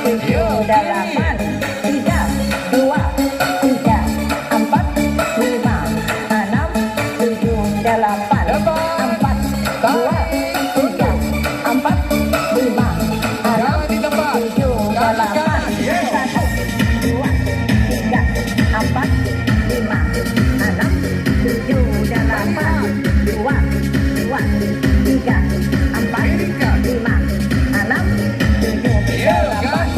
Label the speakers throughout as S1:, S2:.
S1: tujuh, delapan, tiga, dua, tiga, empat, lima, enam, tujuh, delapan, empat, dua, tiga, empat, lima, enam, tujuh, delapan, satu, dua, tiga, empat, lima, enam, tujuh, delapan, dua, dua, tiga, empat, lima, enam, tujuh, delapan,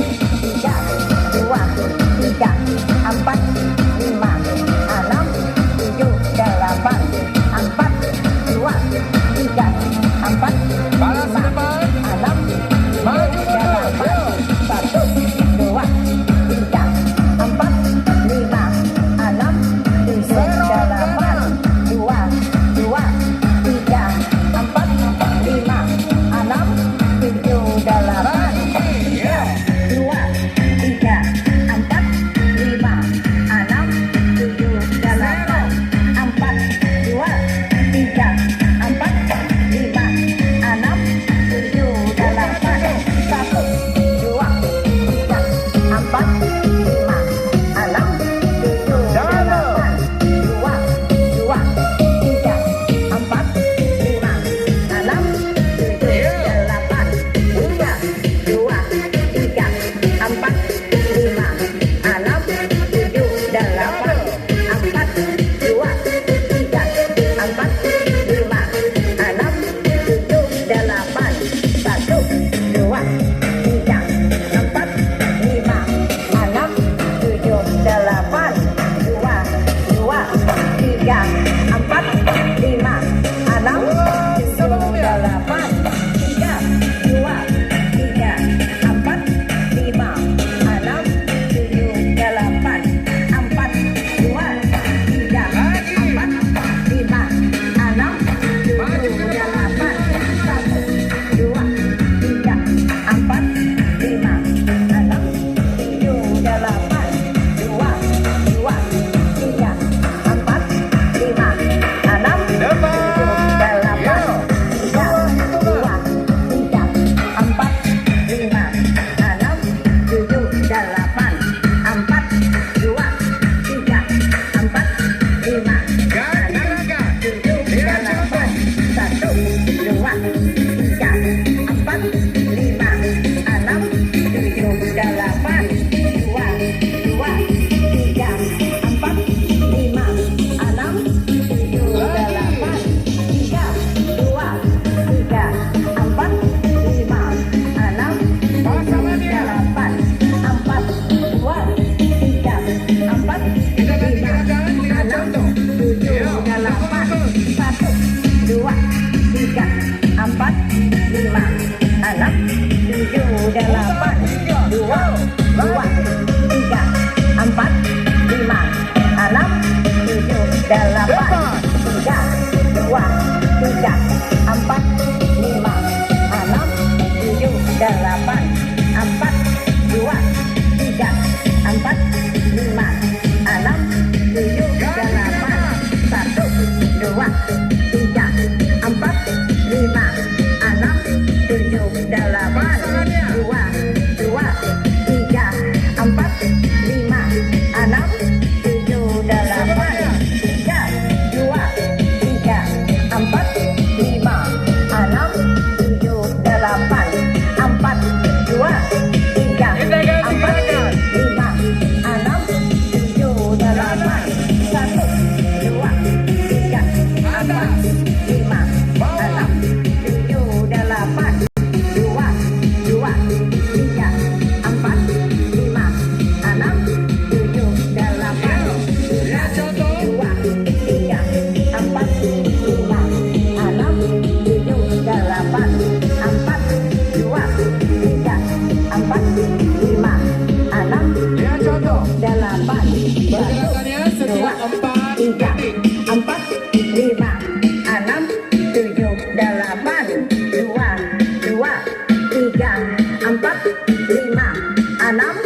S1: tiga, dua, tiga, empat, lima, enam, tujuh, delapan, empat, dua, tiga, empat,
S2: Balas ke
S1: lima,
S2: depan.
S1: enam,
S2: Maju
S1: tujuh,
S2: mundur.
S1: delapan, satu, dua, tiga, empat, lima, enam, tujuh, delapan, dua, dua, tiga, empat, lima, enam, tujuh, delapan, tiga, dua, tiga, empat, lima, enam, tujuh, delapan, empat, dua, tiga, empat, lima, enam, tujuh, delapan, satu, dua, tiga, empat, lima, enam, tujuh, delapan, dua, dua, tiga, empat, lima, enam, tujuh, delapan, tiga, dua, tiga, empat, lima, enam, tujuh, delapan, empat, dua, tiga, empat, lima, enam, tujuh, delapan, satu, dua, tiga, empat, lima, enam, tujuh, delapan, dua, dua, tiga, empat, lima, enam, tujuh, delapan, tiga, dua, tiga, empat, lima, enam, tujuh, delapan, empat, dua, tiga, empat, lima, enam, tujuh, delapan, satu, dua, tiga, empat, lima, enam, tujuh, delapan, dua, dua, tiga, empat, lima, enam,
S2: Depan.
S1: delapan, tiga, dua, tiga, empat, lima, enam, tujuh, delapan, empat, dua, tiga, empat, lima,
S2: Ganti
S1: enam,
S2: Raka.
S1: tujuh,
S2: Lihat
S1: delapan,
S2: contoh.
S1: satu, dua, tiga, empat, lima, enam, tujuh, delapan, dua, dua, tiga, empat, lima, enam, tujuh, delapan, tiga, dua, tiga, empat, lima, enam, tujuh, delapan, empat, dua, tiga, empat,
S2: Kita ganti
S1: lima,
S2: gerakan, lihat
S1: enam,
S2: contoh.
S1: tujuh,
S2: Iya,
S1: delapan,
S2: bagus.
S1: satu, dua, tiga, empat, lima, enam, tujuh, delapan, dua, dua, tiga, empat, lima, enam, tujuh, delapan, tiga, dua, tiga, empat, lima, enam, tujuh, delapan, empat, dua, tiga, empat, lima, enam, tujuh, delapan, satu, dua, tiga, empat, lima, enam, tujuh, delapan, dua, dua, tiga, empat, lima, enam, tujuh, delapan, tiga, dua, tiga, empat, lima, enam, tujuh, delapan, empat, dua, tiga,
S2: Kita ganti
S1: empat,
S2: gerakan.
S1: lima, enam, tujuh, delapan, satu, dua, tiga, empat, lima, enam, tujuh, delapan, dua, dua, tiga, empat, lima, enam, tujuh, delapan,
S2: Lihat contoh.
S1: dua, tiga, empat, lima, enam, tujuh, delapan, empat, dua, tiga, empat, lima, enam,
S2: Lihat contoh.
S1: delapan,
S2: Pergerakannya setiap empat
S1: tiga,
S2: detik.
S1: empat, lima, enam, tujuh, delapan, dua, dua, tiga, empat, lima, enam,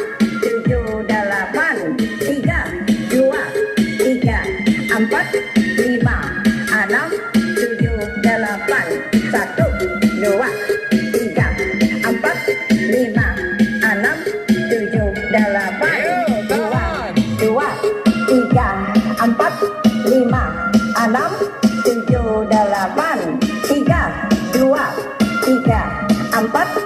S1: tujuh, delapan, tiga, dua, tiga, empat, lima, enam, tujuh, delapan, satu, dua, tiga, empat, lima, enam, 4,